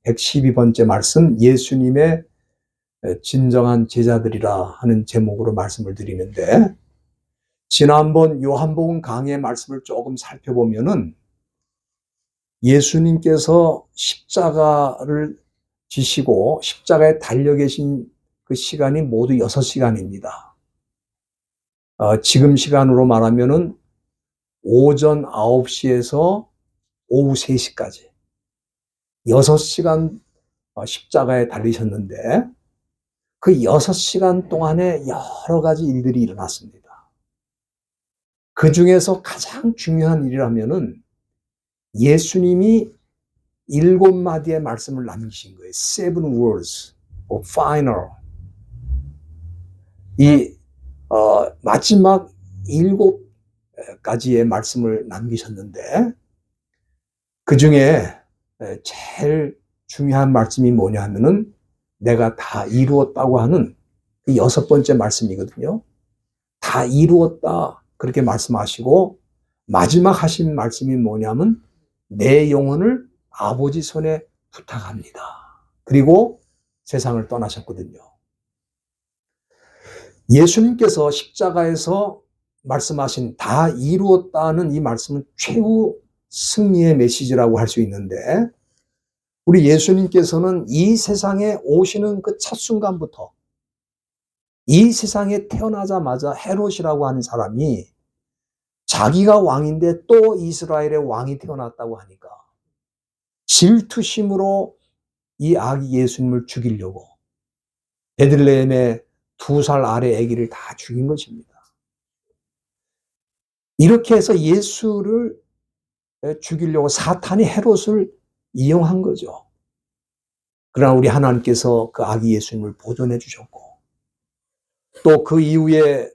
112번째 말씀, 예수님의 진정한 제자들이라 하는 제목으로 말씀을 드리는데, 지난번 요한복음 강의 말씀을 조금 살펴보면은 예수님께서 십자가를 지시고 십자가에 달려 계신 그 시간이 모두 6시간입니다. 지금 시간으로 말하면은 오전 9시에서 오후 3시까지 6시간 십자가에 달리셨는데, 그 6시간 동안에 여러 가지 일들이 일어났습니다. 그 중에서 가장 중요한 일이라면은 예수님이 7마디의 말씀을 남기신 거예요. 7 words of final. 마지막 7가지의 말씀을 남기셨는데, 그 중에 제일 중요한 말씀이 뭐냐 하면은 내가 다 이루었다고 하는 그 6번째 말씀이거든요. 다 이루었다, 그렇게 말씀하시고, 마지막 하신 말씀이 뭐냐면 내 영혼을 아버지 손에 부탁합니다. 그리고 세상을 떠나셨거든요. 예수님께서 십자가에서 말씀하신 다 이루었다는 이 말씀은 최후 승리의 메시지라고 할 수 있는데, 우리 예수님께서는 이 세상에 오시는 그 첫 순간부터 이 세상에 태어나자마자 헤롯이라고 하는 사람이 자기가 왕인데 또 이스라엘의 왕이 태어났다고 하니까 질투심으로 이 아기 예수님을 죽이려고 베들레헴의 2살 아래 아기를 다 죽인 것입니다. 이렇게 해서 예수를 죽이려고 사탄이 헤롯을 이용한 거죠. 그러나 우리 하나님께서 그 아기 예수님을 보존해 주셨고, 또 그 이후에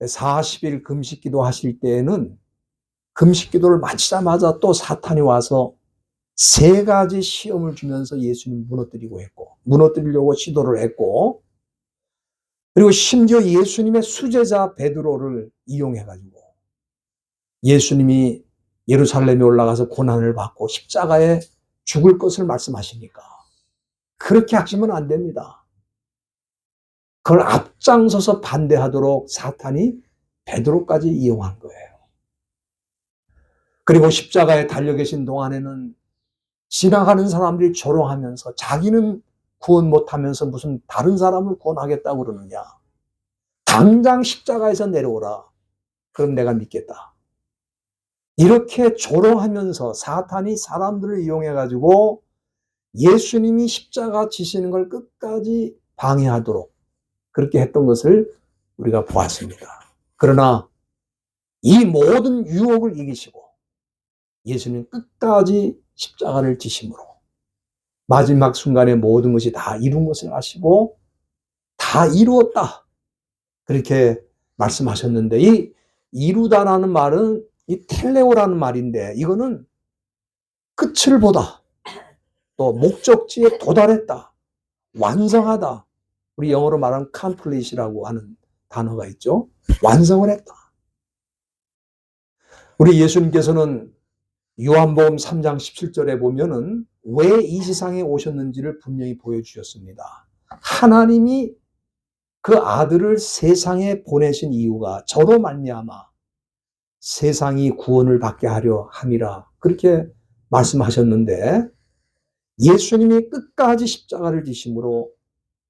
40일 금식기도 하실 때에는 금식기도를 마치자마자 또 사탄이 와서 3가지 시험을 주면서 예수님을 무너뜨리려고 시도를 했고, 그리고 심지어 예수님의 수제자 베드로를 이용해가지고 예수님이 예루살렘에 올라가서 고난을 받고 십자가에 죽을 것을 말씀하시니까 그렇게 하시면 안 됩니다. 그걸 앞장서서 반대하도록 사탄이 베드로까지 이용한 거예요. 그리고 십자가에 달려 계신 동안에는 지나가는 사람들이 조롱하면서 자기는 구원 못하면서 무슨 다른 사람을 구원하겠다고 그러느냐. 당장 십자가에서 내려오라. 그럼 내가 믿겠다. 이렇게 조롱하면서 사탄이 사람들을 이용해가지고 예수님이 십자가 지시는 걸 끝까지 방해하도록 그렇게 했던 것을 우리가 보았습니다. 그러나 이 모든 유혹을 이기시고 예수님 끝까지 십자가를 지심으로 마지막 순간에 모든 것이 다 이룬 것을 아시고 다 이루었다, 그렇게 말씀하셨는데, 이 이루다라는 말은 이 텔레오라는 말인데, 이거는 끝을 보다, 또 목적지에 도달했다, 완성하다. 우리 영어로 말하면 complete이라고 하는 단어가 있죠. 완성을 했다. 우리 예수님께서는 요한복음 3장 17절에 보면은 왜 이 세상에 오셨는지를 분명히 보여주셨습니다. 하나님이 그 아들을 세상에 보내신 이유가 저로 말미암아 세상이 구원을 받게 하려 함이라, 그렇게 말씀하셨는데, 예수님이 끝까지 십자가를 지심으로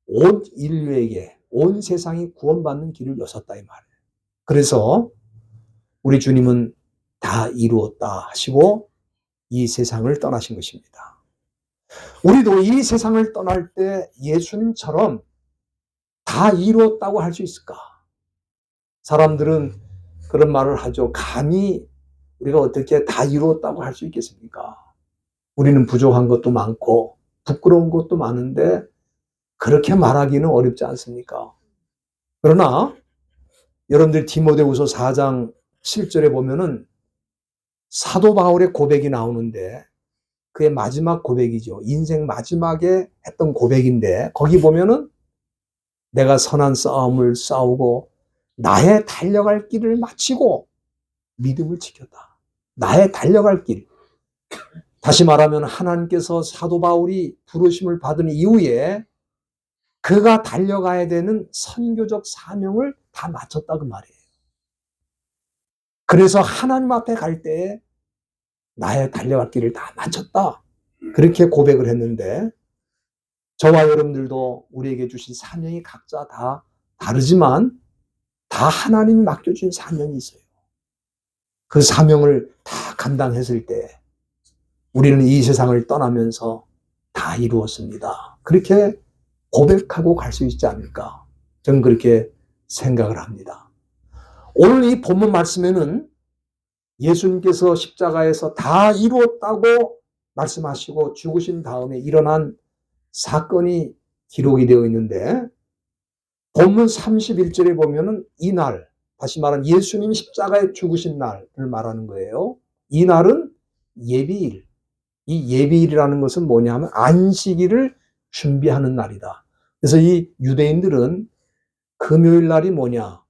온 인류에게, 온 세상이 구원받는 길을 여셨다, 이 말이에요. 그래서 우리 주님은 다 이루었다 하시고 이 세상을 떠나신 것입니다. 우리도 이 세상을 떠날 때 예수님처럼 다 이루었다고 할 수 있을까? 사람들은 그런 말을 하죠. 감히 우리가 어떻게 다 이루었다고 할 수 있겠습니까? 우리는 부족한 것도 많고 부끄러운 것도 많은데 그렇게 말하기는 어렵지 않습니까? 그러나 여러분들 디모데후서 4장 7절에 보면은 사도 바울의 고백이 나오는데, 그의 마지막 고백이죠. 인생 마지막에 했던 고백인데, 거기 보면은 내가 선한 싸움을 싸우고 나의 달려갈 길을 마치고 믿음을 지켰다. 나의 달려갈 길. 다시 말하면 하나님께서 사도 바울이 부르심을 받은 이후에 그가 달려가야 되는 선교적 사명을 다 마쳤다 그 말이에요. 그래서 하나님 앞에 갈 때에 나의 달려갈 길을 다 마쳤다. 그렇게 고백을 했는데 저와 여러분들도 우리에게 주신 사명이 각자 다 다르지만 다 하나님이 맡겨준 사명이 있어요. 그 사명을 다 감당했을 때 우리는 이 세상을 떠나면서 다 이루었습니다. 그렇게 고백하고 갈 수 있지 않을까? 저는 그렇게 생각을 합니다. 오늘 이 본문 말씀에는 예수님께서 십자가에서 다 이루었다고 말씀하시고 죽으신 다음에 일어난 사건이 기록이 되어 있는데 본문 31절에 보면은 이날, 다시 말하면 예수님이 십자가에 죽으신 날을 말하는 거예요. 이 날은 예비일. 이 예비일이라는 것은 뭐냐면 안식일을 준비하는 날이다. 그래서 이 유대인들은 금요일 날이 뭐냐?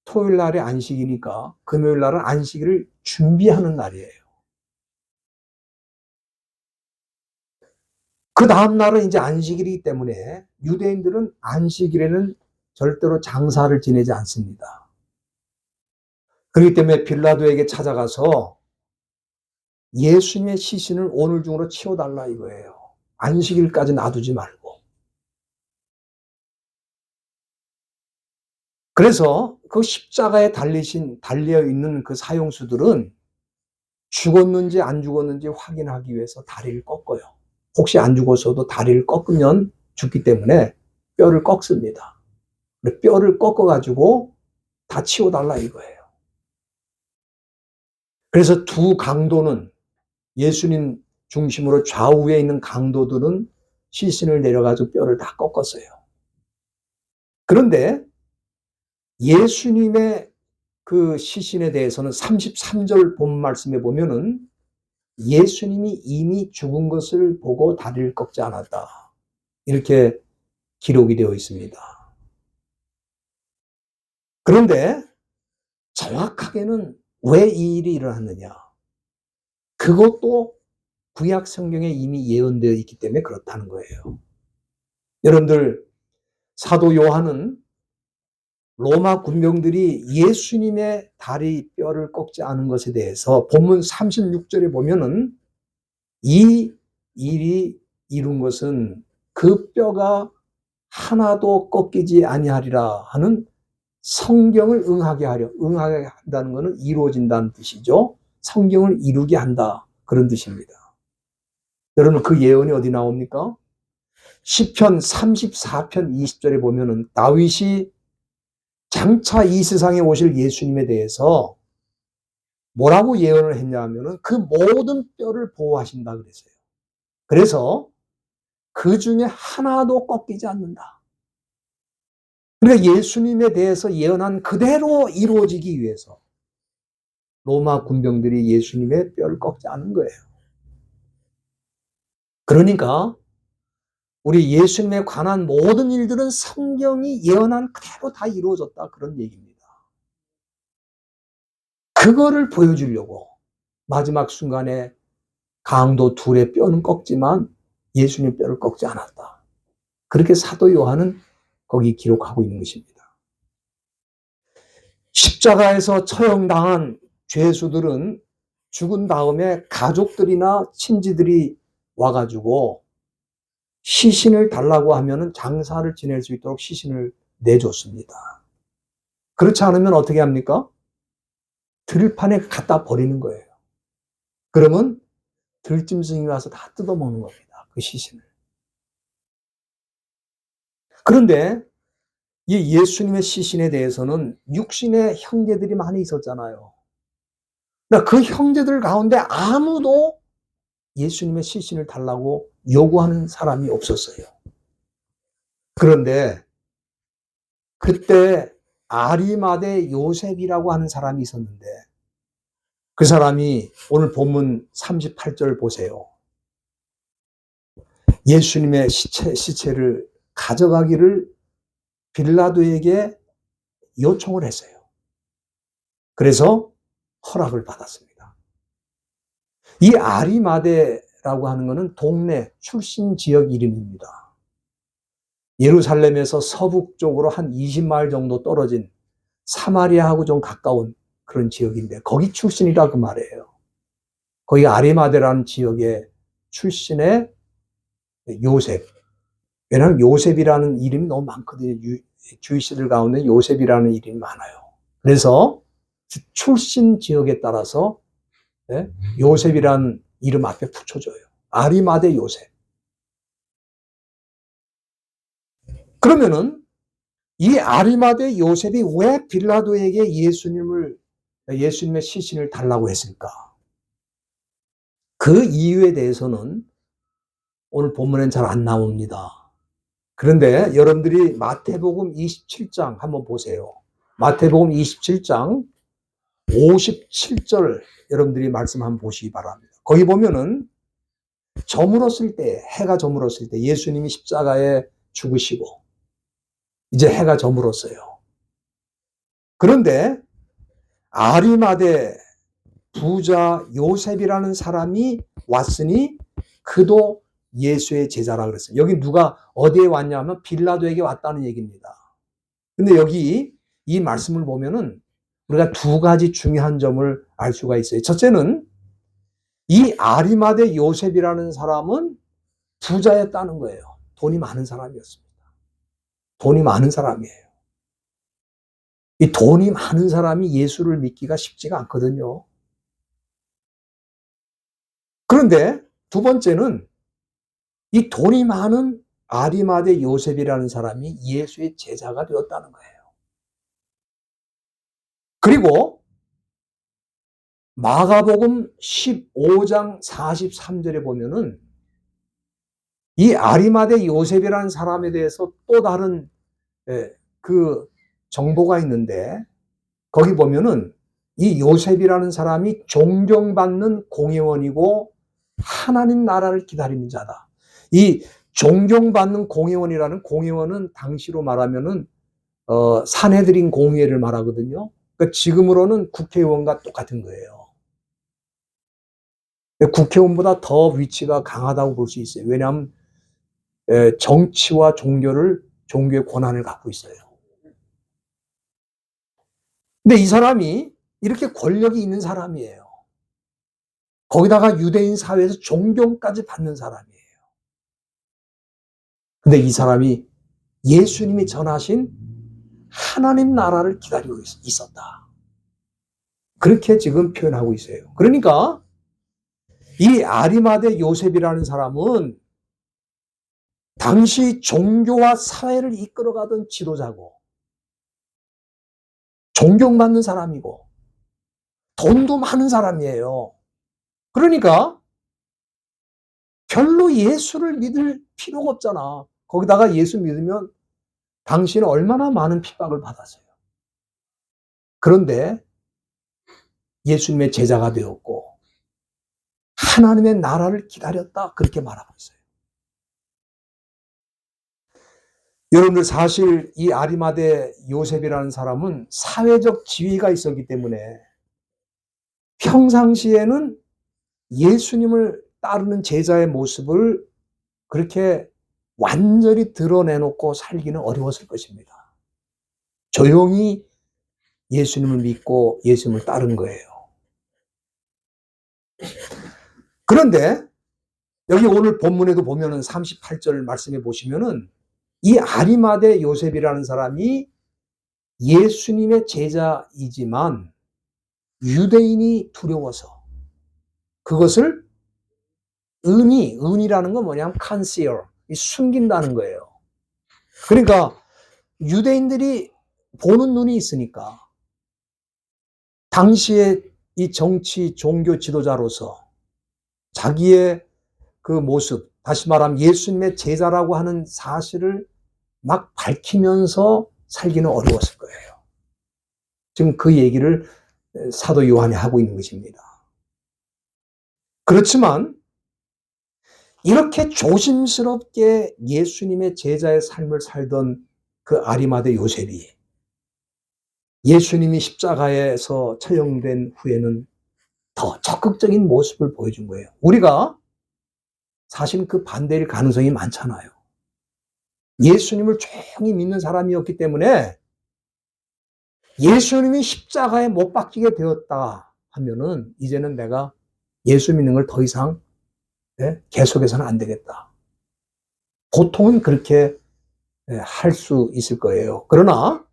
토요일 날이 안식이니까 금요일 날은 안식일을 준비하는 날이에요. 그 다음 날은 이제 안식일이기 때문에 유대인들은 안식일에는 절대로 장사를 지내지 않습니다. 그렇기 때문에 빌라도에게 찾아가서 예수님의 시신을 오늘 중으로 치워달라 이거예요. 안식일까지 놔두지 말고. 그래서 그 십자가에 달려 있는 그 사형수들은 죽었는지 안 죽었는지 확인하기 위해서 다리를 꺾어요. 혹시 안 죽었어도 다리를 꺾으면 죽기 때문에 뼈를 꺾습니다. 뼈를 꺾어가지고 다 치워달라 이거예요. 그래서 두 강도는 예수님 중심으로 좌우에 있는 강도들은 시신을 내려가지고 뼈를 다 꺾었어요. 그런데 예수님의 그 시신에 대해서는 33절 본 말씀에 보면은 예수님이 이미 죽은 것을 보고 다리를 꺾지 않았다. 이렇게 기록이 되어 있습니다. 그런데 정확하게는 왜 이 일이 일어났느냐? 그것도 구약 성경에 이미 예언되어 있기 때문에 그렇다는 거예요. 여러분들, 사도 요한은 로마 군병들이 예수님의 다리 뼈를 꺾지 않은 것에 대해서 본문 36절에 보면은 이 일이 이룬 것은 그 뼈가 하나도 꺾이지 아니하리라 하는 성경을 응하게 한다는 것은 이루어진다는 뜻이죠. 성경을 이루게 한다. 그런 뜻입니다. 여러분, 그 예언이 어디 나옵니까? 시편 34편 20절에 보면은 다윗이 장차 이 세상에 오실 예수님에 대해서 뭐라고 예언을 했냐 하면은 그 모든 뼈를 보호하신다 그랬어요. 그래서 그 중에 하나도 꺾이지 않는다. 그러니까 예수님에 대해서 예언한 그대로 이루어지기 위해서 로마 군병들이 예수님의 뼈를 꺾지 않은 거예요. 그러니까 우리 예수님에 관한 모든 일들은 성경이 예언한 그대로 다 이루어졌다 그런 얘기입니다. 그거를 보여주려고 마지막 순간에 강도 둘의 뼈는 꺾지만 예수님 뼈를 꺾지 않았다. 그렇게 사도 요한은 거기 기록하고 있는 것입니다. 십자가에서 처형당한 죄수들은 죽은 다음에 가족들이나 친지들이 와가지고 시신을 달라고 하면은 장사를 지낼 수 있도록 시신을 내줬습니다. 그렇지 않으면 어떻게 합니까? 들판에 갖다 버리는 거예요. 그러면 들짐승이 와서 다 뜯어먹는 겁니다. 그 시신을. 그런데 이 예수님의 시신에 대해서는 육신의 형제들이 많이 있었잖아요. 그러니까 그 형제들 가운데 아무도 예수님의 시신을 달라고 요구하는 사람이 없었어요. 그런데 그때 아리마대 요셉이라고 하는 사람이 있었는데 그 사람이 오늘 본문 38절 보세요. 예수님의 시체를 가져가기를 빌라도에게 요청을 했어요. 그래서 허락을 받았습니다. 이 아리마대 요셉이라고 하는 것은 동네 출신 지역 이름입니다. 예루살렘에서 서북쪽으로 한 20마일 정도 떨어진 사마리아하고 좀 가까운 그런 지역인데 거기 출신이라 그 말이에요. 거기 아리마대라는 지역의 출신의 요셉. 왜냐하면 요셉이라는 이름이 너무 많거든요. 주이시들 가운데 요셉이라는 이름이 많아요. 그래서 출신 지역에 따라서 요셉이라는 이름 앞에 붙여줘요. 아리마대 요셉. 그러면은 이 아리마대 요셉이 왜 빌라도에게 예수님의 시신을 달라고 했을까? 그 이유에 대해서는 오늘 본문엔 잘 안 나옵니다. 그런데 여러분들이 마태복음 27장 한번 보세요. 마태복음 27장 57절 여러분들이 말씀 한번 보시기 바랍니다. 거기 보면은 저물었을 때, 해가 저물었을 때 예수님이 십자가에 죽으시고 이제 해가 저물었어요. 그런데 아리마대 부자 요셉이라는 사람이 왔으니 그도 예수의 제자라 그랬어요. 여기 누가 어디에 왔냐면 빌라도에게 왔다는 얘기입니다. 근데 여기 이 말씀을 보면은 우리가 두 가지 중요한 점을 알 수가 있어요. 첫째는 이 아리마대 요셉이라는 사람은 부자였다는 거예요. 돈이 많은 사람이었습니다. 돈이 많은 사람이에요. 이 돈이 많은 사람이 예수를 믿기가 쉽지가 않거든요. 그런데 두 번째는 이 돈이 많은 아리마대 요셉이라는 사람이 예수의 제자가 되었다는 거예요. 그리고 마가복음 15장 43절에 보면은 이 아리마대 요셉이라는 사람에 대해서 또 다른 그 정보가 있는데 거기 보면은 이 요셉이라는 사람이 존경받는 공회원이고 하나님 나라를 기다리는 자다. 이 존경받는 공회원이라는 공회원은 당시로 말하면은 산헤드린 공회를 말하거든요. 그러니까 지금으로는 국회의원과 똑같은 거예요. 국회의원보다 더 위치가 강하다고 볼 수 있어요. 왜냐하면 정치와 종교의 권한을 갖고 있어요. 근데 이 사람이 이렇게 권력이 있는 사람이에요. 거기다가 유대인 사회에서 존경까지 받는 사람이에요. 근데 이 사람이 예수님이 전하신 하나님 나라를 기다리고 있었다. 그렇게 지금 표현하고 있어요. 그러니까 이 아리마대 요셉이라는 사람은 당시 종교와 사회를 이끌어가던 지도자고 존경받는 사람이고 돈도 많은 사람이에요. 그러니까 별로 예수를 믿을 필요가 없잖아. 거기다가 예수 믿으면 당신은 얼마나 많은 핍박을 받았어요. 그런데 예수님의 제자가 되었고 하나님의 나라를 기다렸다. 그렇게 말하고 있어요. 여러분들 사실 이 아리마대 요셉이라는 사람은 사회적 지위가 있었기 때문에 평상시에는 예수님을 따르는 제자의 모습을 그렇게 완전히 드러내놓고 살기는 어려웠을 것입니다. 조용히 예수님을 믿고 예수님을 따른 거예요. 그런데 여기 오늘 본문에도 보면은 38절 말씀해 보시면은 이 아리마대 요셉이라는 사람이 예수님의 제자이지만 유대인이 두려워서 그것을 은이라는 건 뭐냐면 conceal, 숨긴다는 거예요. 그러니까 유대인들이 보는 눈이 있으니까 당시에 이 정치, 종교 지도자로서 자기의 그 모습, 다시 말하면 예수님의 제자라고 하는 사실을 막 밝히면서 살기는 어려웠을 거예요. 지금 그 얘기를 사도 요한이 하고 있는 것입니다. 그렇지만 이렇게 조심스럽게 예수님의 제자의 삶을 살던 그 아리마대 요셉이 예수님이 십자가에서 처형된 후에는 더 적극적인 모습을 보여준 거예요. 우리가 사실 그 반대일 가능성이 많잖아요. 예수님을 조용히 믿는 사람이었기 때문에 예수님이 십자가에 못 박히게 되었다 하면은 이제는 내가 예수 믿는 걸 더 이상 계속해서는 안 되겠다. 보통은 그렇게 할 수 있을 거예요. 그러나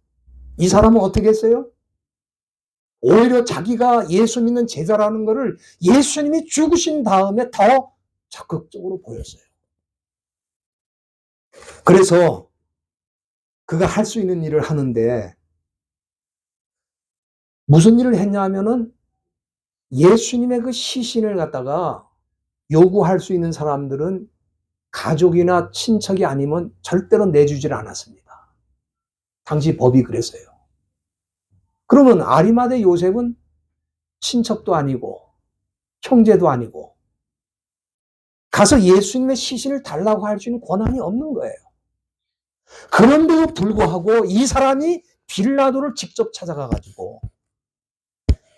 이 사람은 어떻게 했어요? 오히려 자기가 예수 믿는 제자라는 것을 예수님이 죽으신 다음에 더 적극적으로 보였어요. 그래서 그가 할 수 있는 일을 하는데 무슨 일을 했냐 하면은 예수님의 그 시신을 갖다가 요구할 수 있는 사람들은 가족이나 친척이 아니면 절대로 내주질 않았습니다. 당시 법이 그랬어요. 그러면 아리마대 요셉은 친척도 아니고 형제도 아니고 가서 예수님의 시신을 달라고 할 수 있는 권한이 없는 거예요. 그런데도 불구하고 이 사람이 빌라도를 직접 찾아가가지고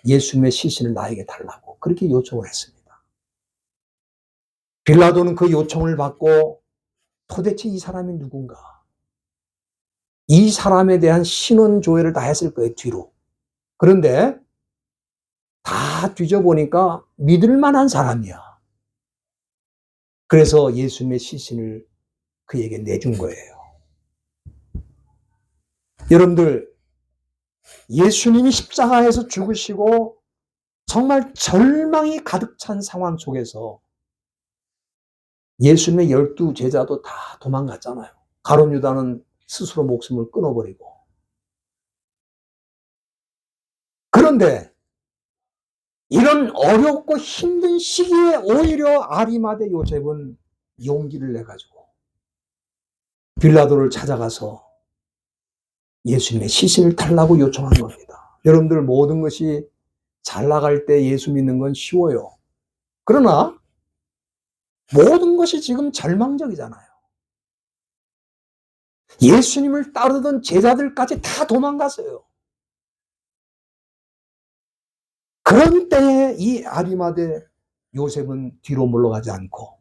예수님의 시신을 나에게 달라고 그렇게 요청을 했습니다. 빌라도는 그 요청을 받고 도대체 이 사람이 누군가? 이 사람에 대한 신원 조회를 다 했을 거예요, 뒤로. 그런데 다 뒤져보니까 믿을 만한 사람이야. 그래서 예수님의 시신을 그에게 내준 거예요. 여러분들, 예수님이 십자가에서 죽으시고 정말 절망이 가득 찬 상황 속에서 예수님의 12 제자도 다 도망갔잖아요. 가룟 유다는 스스로 목숨을 끊어버리고. 그런데 이런 어렵고 힘든 시기에 오히려 아리마대 요셉은 용기를 내가지고 빌라도를 찾아가서 예수님의 시신을 달라고 요청한 겁니다. 여러분들 모든 것이 잘 나갈 때 예수 믿는 건 쉬워요. 그러나 모든 것이 지금 절망적이잖아요. 예수님을 따르던 제자들까지 다 도망갔어요. 그런 때에 이 아리마대 요셉은 뒤로 물러가지 않고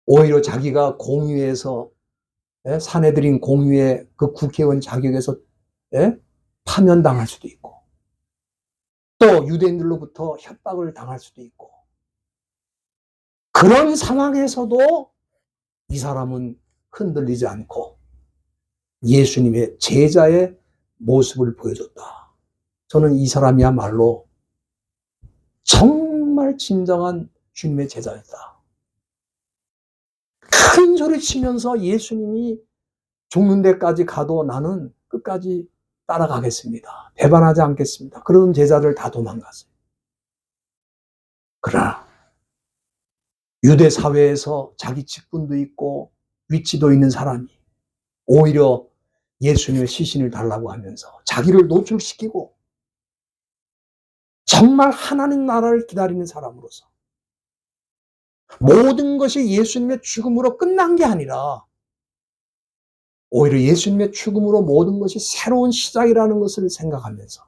오히려 자기가 공유에서 사내들인 공유의 그 국회의원 자격에서 파면당할 수도 있고 또 유대인들로부터 협박을 당할 수도 있고 그런 상황에서도 이 사람은 흔들리지 않고 예수님의 제자의 모습을 보여줬다. 저는 이 사람이야말로 정말 진정한 주님의 제자였다. 큰 소리 치면서 예수님이 죽는 데까지 가도 나는 끝까지 따라가겠습니다. 배반하지 않겠습니다. 그런 제자들 다 도망갔어요. 그러나 유대 사회에서 자기 직분도 있고 위치도 있는 사람이 오히려 예수님의 시신을 달라고 하면서 자기를 노출시키고 정말 하나님 나라를 기다리는 사람으로서 모든 것이 예수님의 죽음으로 끝난 게 아니라 오히려 예수님의 죽음으로 모든 것이 새로운 시작이라는 것을 생각하면서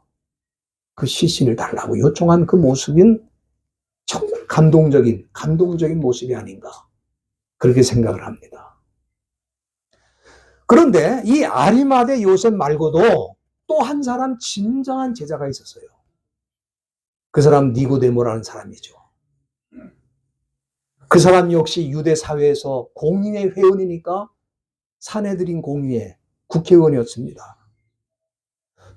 그 시신을 달라고 요청한 그 모습인 정말 감동적인 모습이 아닌가 그렇게 생각을 합니다. 그런데 이 아리마대 요셉 말고도 또 한 사람 진정한 제자가 있었어요. 그 사람 니고데모라는 사람이죠. 그 사람 역시 유대 사회에서 공의회 회원이니까 사내들인 공의회 국회의원이었습니다.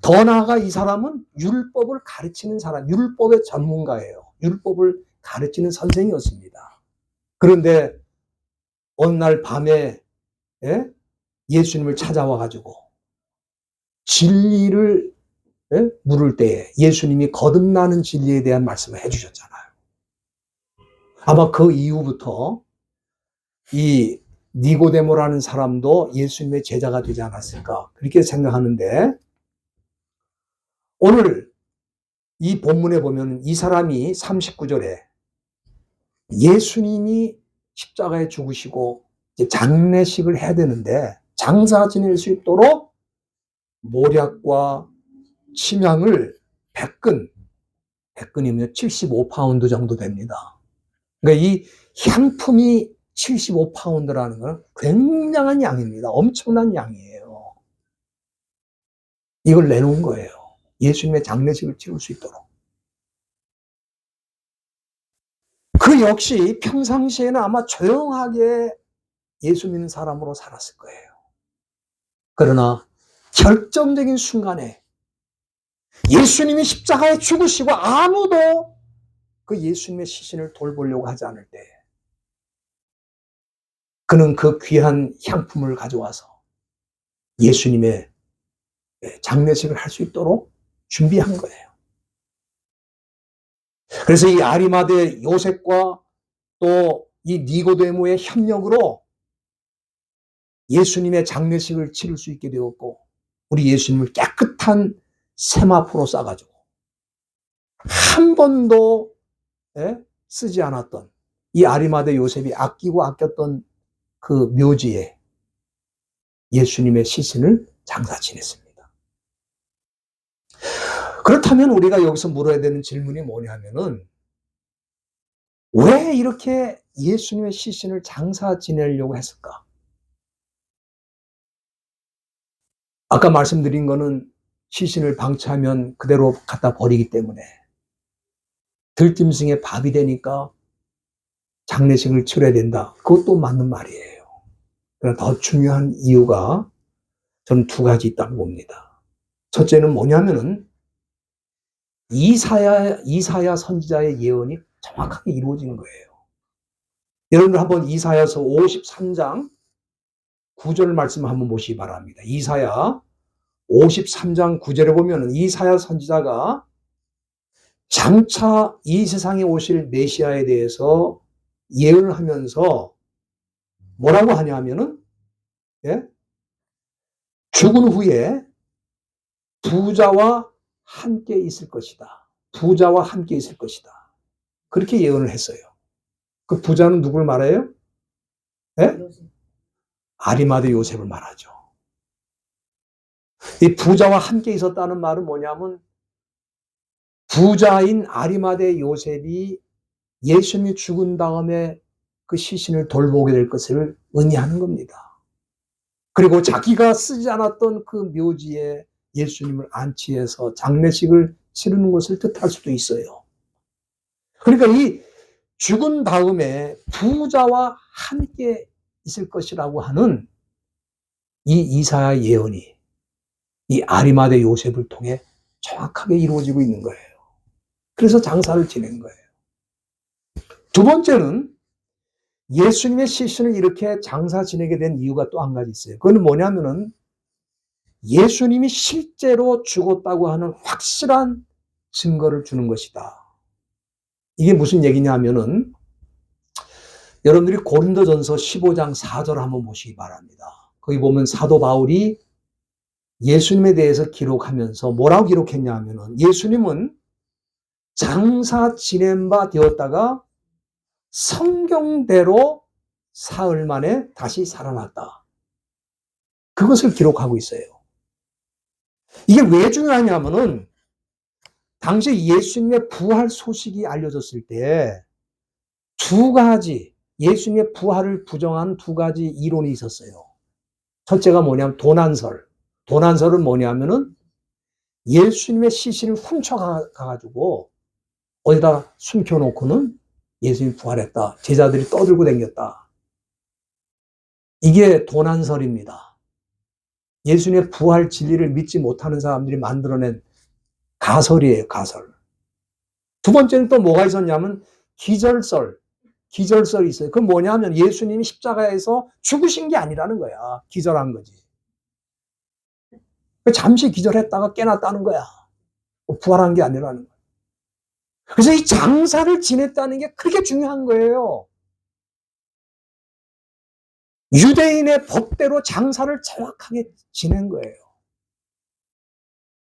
더 나아가 이 사람은 율법을 가르치는 사람, 율법의 전문가예요. 율법을 가르치는 선생이었습니다. 그런데 어느 날 밤에 예수님을 찾아와가지고 진리를 물을 때에 예수님이 거듭나는 진리에 대한 말씀을 해주셨잖아요. 아마 그 이후부터 이 니고데모라는 사람도 예수님의 제자가 되지 않았을까 그렇게 생각하는데 오늘 이 본문에 보면 이 사람이 39절에 예수님이 십자가에 죽으시고 이제 장례식을 해야 되는데 장사 지낼 수 있도록 모략과 침향을 100근, 100근이면 75파운드 정도 됩니다. 그러니까 이 향품이 75파운드라는 건 굉장한 양입니다. 엄청난 양이에요. 이걸 내놓은 거예요. 예수님의 장례식을 치를 수 있도록. 그 역시 평상시에는 아마 조용하게 예수 믿는 사람으로 살았을 거예요. 그러나 결정적인 순간에 예수님이 십자가에 죽으시고 아무도 그 예수님의 시신을 돌보려고 하지 않을 때 그는 그 귀한 향품을 가져와서 예수님의 장례식을 할 수 있도록 준비한 거예요. 그래서 이 아리마대 요셉과 또 이 니고데모의 협력으로 예수님의 장례식을 치를 수 있게 되었고, 우리 예수님을 깨끗한 세마포로 싸가지고 한 번도 쓰지 않았던 이 아리마대 요셉이 아끼고 아꼈던 그 묘지에 예수님의 시신을 장사 지냈습니다. 그렇다면 우리가 여기서 물어야 되는 질문이 뭐냐면은, 왜 이렇게 예수님의 시신을 장사 지내려고 했을까? 아까 말씀드린 거는 시신을 방치하면 그대로 갖다 버리기 때문에 들짐승의 밥이 되니까 장례식을 치러야 된다. 그것도 맞는 말이에요. 그러나 더 중요한 이유가 저는 두 가지 있다고 봅니다. 첫째는 뭐냐면은 이사야 선지자의 예언이 정확하게 이루어지는 거예요. 여러분들 한번 이사야서 53장 9절 말씀 한번 보시기 바랍니다. 이사야 53장 9절에 보면은 이사야 선지자가 장차 이 세상에 오실 메시아에 대해서 예언을 하면서 뭐라고 하냐면은, 죽은 후에 부자와 함께 있을 것이다. 부자와 함께 있을 것이다. 그렇게 예언을 했어요. 그 부자는 누굴 말해요? 아리마대 요셉을 말하죠. 이 부자와 함께 있었다는 말은 뭐냐면, 부자인 아리마대 요셉이 예수님이 죽은 다음에 그 시신을 돌보게 될 것을 의미하는 겁니다. 그리고 자기가 쓰지 않았던 그 묘지에 예수님을 안치해서 장례식을 치르는 것을 뜻할 수도 있어요. 그러니까 이 죽은 다음에 부자와 함께 있을 것이라고 하는 이 이사야 예언이 이 아리마대 요셉을 통해 정확하게 이루어지고 있는 거예요. 그래서 장사를 지낸 거예요. 두 번째는 예수님의 시신을 이렇게 장사 지내게 된 이유가 또 한 가지 있어요. 그건 뭐냐면은 예수님이 실제로 죽었다고 하는 확실한 증거를 주는 것이다. 이게 무슨 얘기냐면은, 여러분들이 고린도전서 15장 4절 한번 보시기 바랍니다. 거기 보면 사도 바울이 예수님에 대해서 기록하면서 뭐라고 기록했냐 하면은, 예수님은 장사 지낸 바 되었다가 성경대로 사흘 만에 다시 살아났다. 그것을 기록하고 있어요. 이게 왜 중요하냐면은, 당시 예수님의 부활 소식이 알려졌을 때 두 가지, 예수님의 부활을 부정한 두 가지 이론이 있었어요. 첫째가 뭐냐면 도난설. 도난설은 뭐냐면은 예수님의 시신을 훔쳐가가지고 어디다 숨겨놓고는 예수님이 부활했다. 제자들이 떠들고 다녔다. 이게 도난설입니다. 예수님의 부활 진리를 믿지 못하는 사람들이 만들어낸 가설이에요, 가설. 두 번째는 또 뭐가 있었냐면 기절설. 기절설이 있어요. 그건 뭐냐면 예수님이 십자가에서 죽으신 게 아니라는 거야. 기절한 거지. 잠시 기절했다가 깨났다는 거야. 부활한 게 아니라는 거야. 그래서 이 장사를 지냈다는 게 그렇게 중요한 거예요. 유대인의 법대로 장사를 정확하게 지낸 거예요.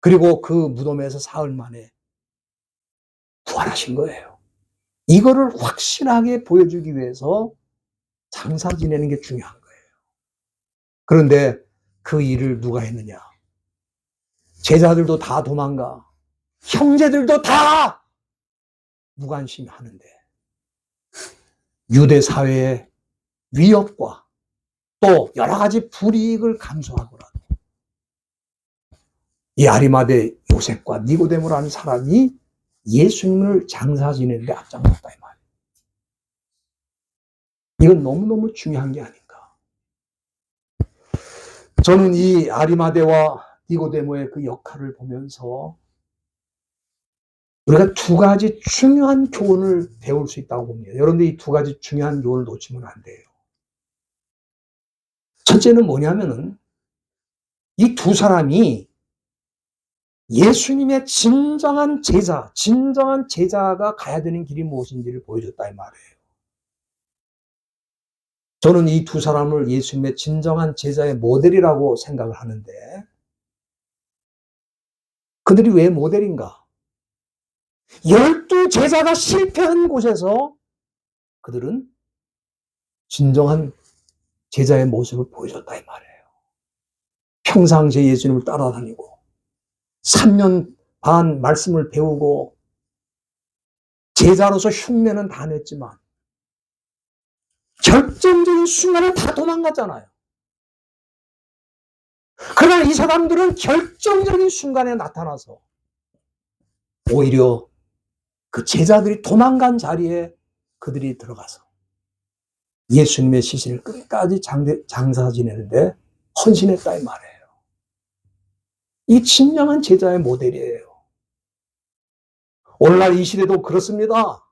그리고 그 무덤에서 사흘 만에 부활하신 거예요. 이거를 확실하게 보여주기 위해서 장사 지내는 게 중요한 거예요. 그런데 그 일을 누가 했느냐? 제자들도 다 도망가. 형제들도 다 무관심하는데 유대 사회의 위협과 또 여러 가지 불이익을 감수하고라도 이 아리마대 요셉과 니고데모라는 사람이 예수님을 장사 지내는데 앞장섰다 이 말이에요. 이건 너무너무 중요한 게 아닌가. 저는 이 아리마대와 니고데모의 그 역할을 보면서 우리가 두 가지 중요한 교훈을 배울 수 있다고 봅니다. 여러분들 이 두 가지 중요한 교훈을 놓치면 안 돼요. 첫째는 뭐냐면은 이 두 사람이 예수님의 진정한 제자가 가야 되는 길이 무엇인지를 보여줬다 이 말이에요. 저는 이 두 사람을 예수님의 진정한 제자의 모델이라고 생각을 하는데 그들이 왜 모델인가? 12 제자가 실패한 곳에서 그들은 진정한 제자의 모습을 보여줬다 이 말이에요. 평상시에 예수님을 따라다니고 3년 반 말씀을 배우고 제자로서 흉내는 다 냈지만 결정적인 순간은 다 도망갔잖아요. 그러나 이 사람들은 결정적인 순간에 나타나서 오히려 그 제자들이 도망간 자리에 그들이 들어가서 예수님의 시신을 끝까지 장사 지내는데 헌신했다 이 말이에요. 이 진정한 제자의 모델이에요. 오늘날 이 시대도 그렇습니다.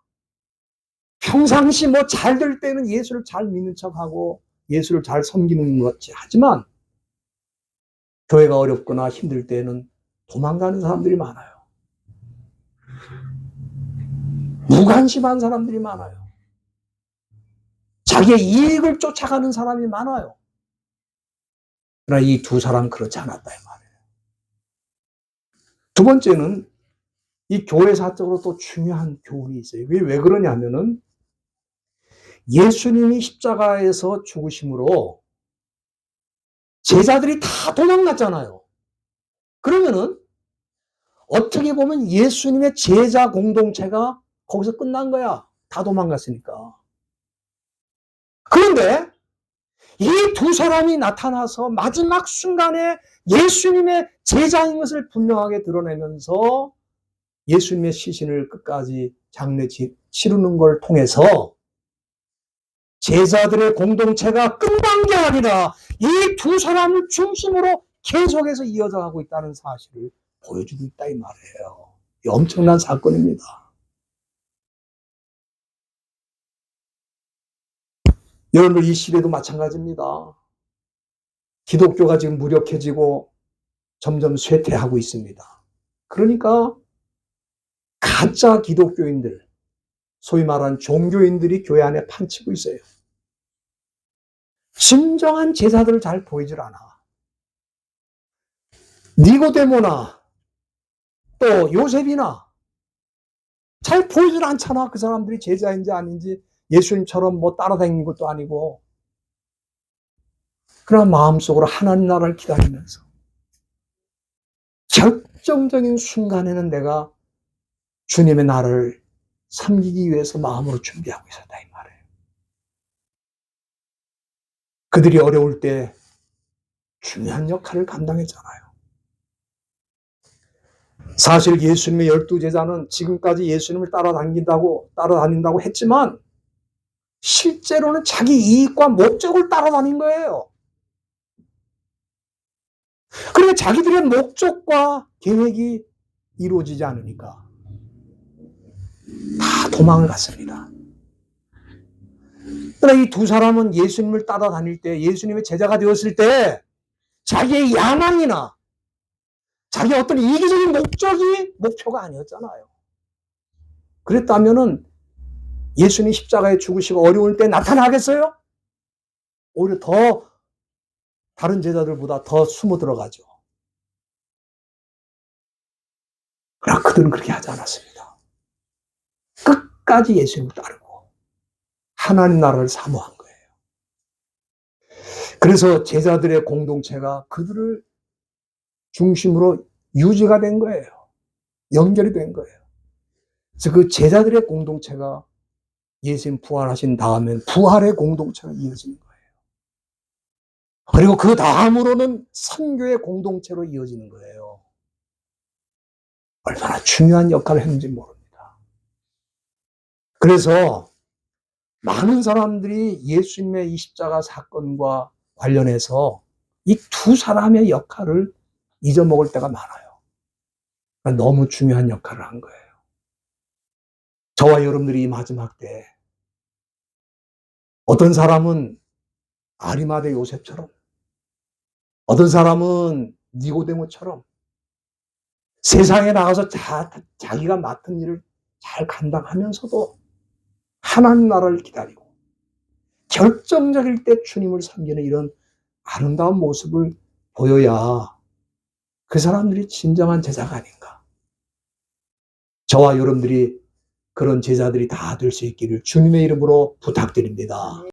평상시 뭐 잘 될 때는 예수를 잘 믿는 척하고 예수를 잘 섬기는 것 같이 하지만 교회가 어렵거나 힘들 때는 도망가는 사람들이 많아요. 무관심한 사람들이 많아요. 자기의 이익을 쫓아가는 사람이 많아요. 그러나 이 두 사람은 그렇지 않았다 이 말이에요. 두 번째는 이 교회사적으로 또 중요한 교훈이 있어요. 왜 그러냐면은 예수님이 십자가에서 죽으심으로 제자들이 다 도망갔잖아요. 그러면은 어떻게 보면 예수님의 제자 공동체가 거기서 끝난 거야. 다 도망갔으니까. 그런데 이 두 사람이 나타나서 마지막 순간에 예수님의 제자인 것을 분명하게 드러내면서 예수님의 시신을 끝까지 장례 치르는 걸 통해서 제자들의 공동체가 끝난 게 아니라 이 두 사람을 중심으로 계속해서 이어져 가고 있다는 사실을 보여주고 있다 이 말이에요. 엄청난 사건입니다. 여러분들 이 시대도 마찬가지입니다. 기독교가 지금 무력해지고 점점 쇠퇴하고 있습니다. 그러니까 가짜 기독교인들, 소위 말하는 종교인들이 교회 안에 판치고 있어요. 진정한 제자들을 잘 보이질 않아. 니고데모나 또 요셉이나 잘 보이질 않잖아. 그 사람들이 제자인지 아닌지 예수님처럼 뭐 따라다니는 것도 아니고. 그러나 마음속으로 하나님 나라를 기다리면서 결정적인 순간에는 내가 주님의 나라를 섬기기 위해서 마음으로 준비하고 있었다 이 말이에요. 그들이 어려울 때 중요한 역할을 감당했잖아요. 사실 예수님의 12 제자는 지금까지 예수님을 따라다닌다고 했지만 실제로는 자기 이익과 목적을 따라다닌 거예요. 그러니까 자기들의 목적과 계획이 이루어지지 않으니까 다 도망을 갔습니다. 그러나 이 두 사람은 예수님을 따라다닐 때, 예수님의 제자가 되었을 때 자기의 야망이나 자기의 어떤 이기적인 목표가 아니었잖아요. 그랬다면은 예수님 십자가에 죽으시고 어려울 때 나타나겠어요? 오히려 더 다른 제자들보다 더 숨어 들어가죠. 그러나 그들은 그렇게 하지 않았습니다. 끝까지 예수님을 따르고 하나님 나라를 사모한 거예요. 그래서 제자들의 공동체가 그들을 중심으로 유지가 된 거예요. 연결이 된 거예요. 그래서 그 제자들의 공동체가 예수님 부활하신 다음엔 부활의 공동체가 이어지는 거예요. 그리고 그 다음으로는 선교의 공동체로 이어지는 거예요. 얼마나 중요한 역할을 했는지 모릅니다. 그래서 많은 사람들이 예수님의 이 십자가 사건과 관련해서 이 두 사람의 역할을 잊어먹을 때가 많아요. 그러니까 너무 중요한 역할을 한 거예요. 저와 여러분들이 이 마지막 때 어떤 사람은 아리마대 요셉처럼, 어떤 사람은 니고데모처럼 세상에 나가서 자기가 맡은 일을 잘 감당하면서도 하나님 나라를 기다리고 결정적일 때 주님을 섬기는 이런 아름다운 모습을 보여야 그 사람들이 진정한 제자가 아닌가. 저와 여러분들이 그런 제자들이 다 될 수 있기를 주님의 이름으로 부탁드립니다.